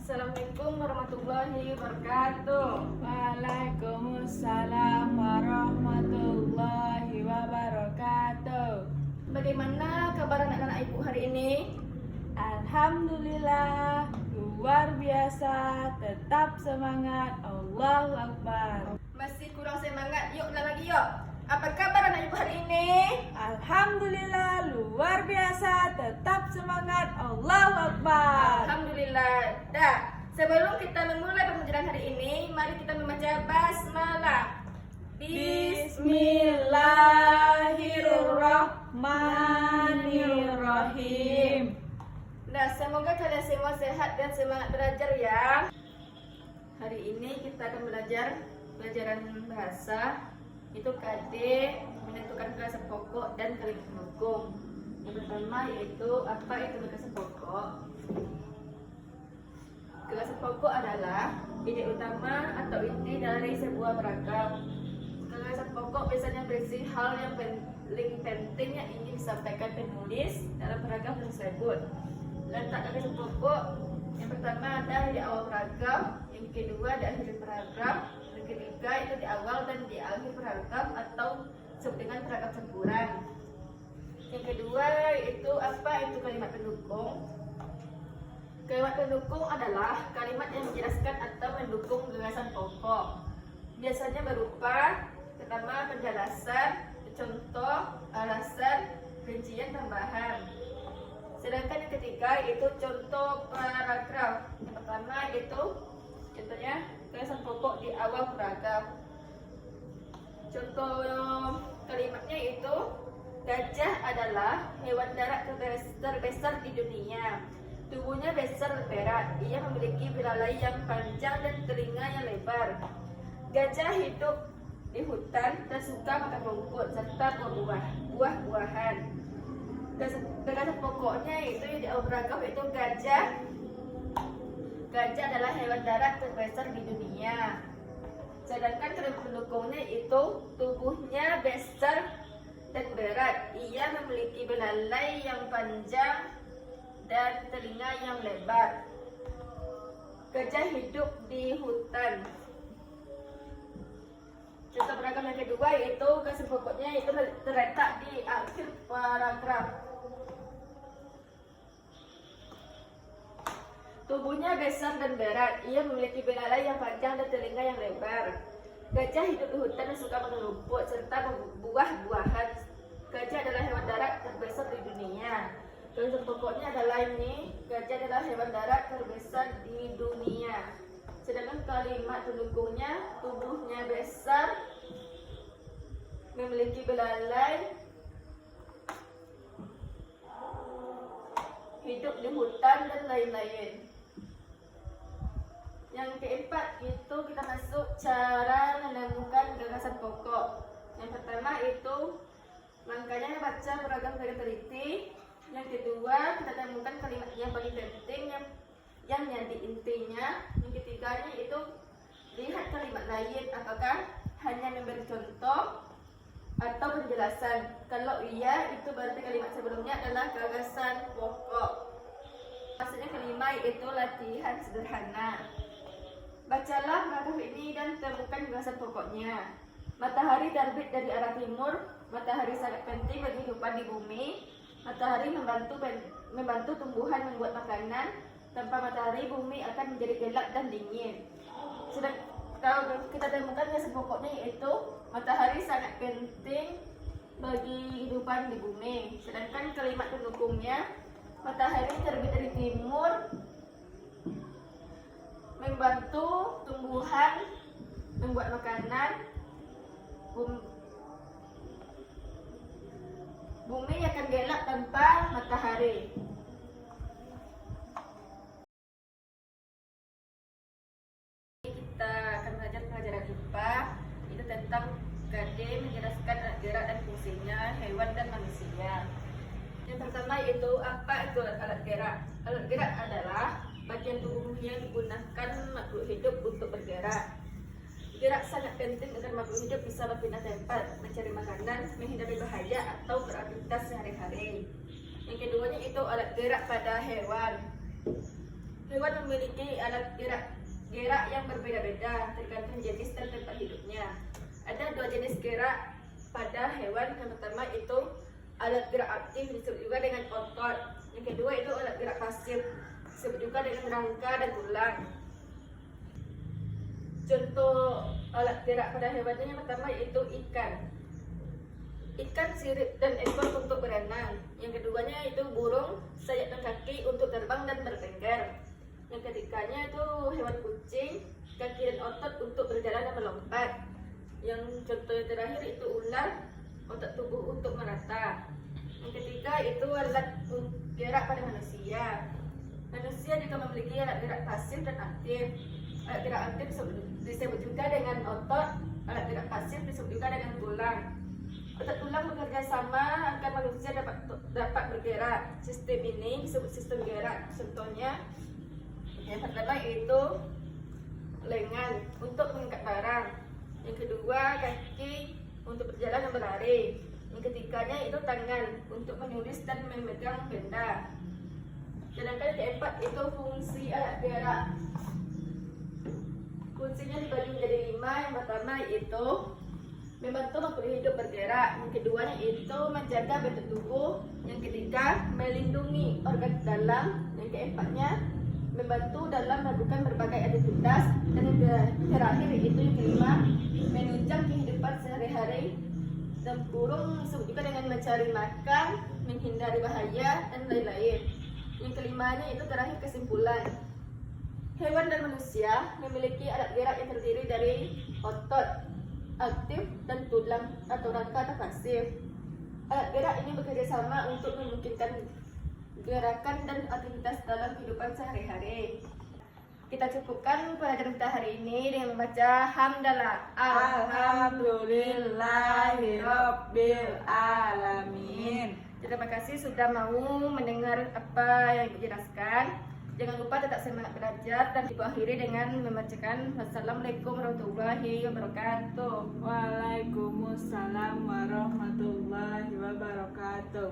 Assalamualaikum warahmatullahi wabarakatuh. Waalaikumsalam warahmatullahi wabarakatuh. Bagaimana kabar anak-anak ibu hari ini? Alhamdulillah, luar biasa, tetap semangat, Allahu Akbar. Masih kurang semangat, yuk lagi yuk. Apa kabar anak ibu hari ini? Alhamdulillah, luar biasa, tetap semangat, Allahu Akbar. Alhamdulillah. Dah, sebelum kita memulai pembelajaran hari ini, mari kita membaca basmalah. Bismillahirrahmanirrahim. Nah, semoga kalian semua sehat dan semangat belajar ya. Hari ini kita akan belajar pelajaran bahasa. Itu KD menentukan kelas pokok dan kalimat pendukung. Yang pertama yaitu apa itu kelas pokok? Kelas pokok adalah ide utama atau inti dari sebuah beragam. Kelas pokok biasanya berisi hal yang paling penting yang ingin disampaikan penulis dalam paragraf tersebut. Letak kelas pokok yang pertama ada di awal paragraf, yang kedua di akhir paragraf, yang ketiga itu di awal dan di akhir paragraf atau disebut dengan paragraf campuran. Yang kedua itu apa itu kalimat pendukung. Kalimat pendukung adalah kalimat yang menjelaskan atau mendukung gagasan pokok. Biasanya berupa pertama penjelasan, contoh, alasan, rincian tambahan. Sedangkan yang ketiga itu contoh paragraf. Yang pertama itu contohnya gagasan pokok di awal paragraf. Contoh kalimatnya itu gajah adalah hewan darat terbesar di dunia. Tubuhnya besar dan berat. Ia memiliki belalai yang panjang dan telinga yang lebar. Gajah hidup di hutan dan suka makan rumput serta buah-buahan. Gagasan pokoknya itu di awal paragraf itu gajah adalah hewan darat terbesar di dunia. Sedangkan kalimat pendukungnya itu tubuhnya besar dan berat. Ia memiliki belalai yang panjang dan telinga yang lebar. Gajah hidup di hutan. Contoh paragraf yang kedua yaitu gagasan pokoknya itu terletak di akhir paragraf. Tubuhnya besar dan berat. Ia memiliki belalai yang panjang dan telinga yang lebar. Gajah hidup di hutan dan suka makan rumput serta buah-buahan. Gajah adalah hewan darat terbesar di dunia. Gagasan pokoknya adalah ini, gajah adalah hewan darat terbesar di dunia. Sedangkan kalimat pendukungnya, tubuhnya besar, memiliki belalai, hidup di hutan dan lain-lain. Yang keempat itu kita masuk cara menemukan gagasan pokok. Yang pertama itu langkahnya baca beragam dengan teliti. Yang kedua kita temukan kalimat yang paling penting yang jadi intinya. Yang ketiganya itu lihat kalimat lain apakah hanya memberi contoh atau penjelasan. Kalau iya itu berarti kalimat sebelumnya adalah gagasan pokok. Maksudnya kelima yaitu latihan sederhana. Bacalah paragraf ini dan temukan gagasan pokoknya. Matahari terbit dari arah timur. Matahari sangat penting bagi kehidupan di bumi. Matahari membantu tumbuhan membuat makanan. Tanpa matahari bumi akan menjadi gelap dan dingin. Kalau kita temukan gagasan pokoknya yaitu matahari sangat penting bagi kehidupan di bumi. Sedangkan kalimat pendukungnya matahari terbit dari timur, membantu tumbuhan membuat makanan. Bumi akan gelap tanpa matahari. Kita akan belajar pelajaran IPA. Itu tentang KD menjelaskan alat gerak dan fungsinya hewan dan manusia. Yang pertama yaitu apa itu alat gerak? Alat gerak adalah bagian tubuh yang digunakan makhluk hidup untuk bergerak. Gerak sangat penting agar makhluk hidup bisa berpindah tempat, mencari makanan, menghindari bahaya atau beraktivitas sehari-hari. Yang keduanya itu alat gerak pada hewan. Hewan memiliki alat gerak yang berbeda-beda tergantung jenis dan tempat hidupnya. Ada 2 jenis gerak pada hewan. Yang pertama itu alat gerak aktif, disebut juga dengan otot. Yang kedua itu alat gerak pasif, disebut juga dengan rangka dan tulang. Contoh alat gerak pada hewannya yang pertama itu ikan. Ikan sirip dan ekor untuk berenang. Yang keduanya itu burung, sayap dan kaki untuk terbang dan bertengger. Yang ketiganya itu hewan kucing, kaki dan otot untuk berjalan dan melompat. Yang contoh yang terakhir itu ular, otot tubuh untuk merata. Yang ketiga itu alat gerak pada manusia. Manusia juga memiliki alat gerak pasif dan aktif. Alat gerak aktif disebut juga dengan otot, alat gerak pasif disebut juga dengan tulang. Otot tulang bekerja sama agar manusia dapat bergerak. Sistem ini disebut sistem gerak. Contohnya yang pertama itu lengan untuk mengangkat barang. Yang kedua kaki untuk berjalan dan berlari. Yang ketiganya itu tangan untuk menulis dan memegang benda. Sedangkan yang keempat itu fungsi alat gerak. Fungsinya dibagi menjadi 5. Yang pertama itu membantu makhluk hidup bergerak. Yang keduanya itu menjaga bentuk tubuh. Yang ketiga melindungi organ dalam. Yang keempatnya membantu dalam melakukan berbagai aktivitas. Dan yang terakhir itu yang kelima menunjang kehidupan sehari-hari. Dan burung disebut juga dengan mencari makan, menghindari bahaya dan lain-lain. Yang kelimanya itu terakhir kesimpulan. Hewan dan manusia memiliki alat gerak yang terdiri dari otot aktif dan tulang atau rangka atau pasif. Alat gerak ini bekerja sama untuk memungkinkan gerakan dan aktivitas dalam kehidupan sehari-hari. Kita cukupkan pelajaran kita hari ini dengan membaca hamdalah. Alhamdulillahirabbil alamin. Terima kasih sudah mau mendengar apa yang Ibu jelaskan. Jangan lupa tetap semangat belajar dan Ibu akhiri dengan membacakan wassalamualaikum warahmatullahi wabarakatuh. Waalaikumsalam warahmatullahi wabarakatuh.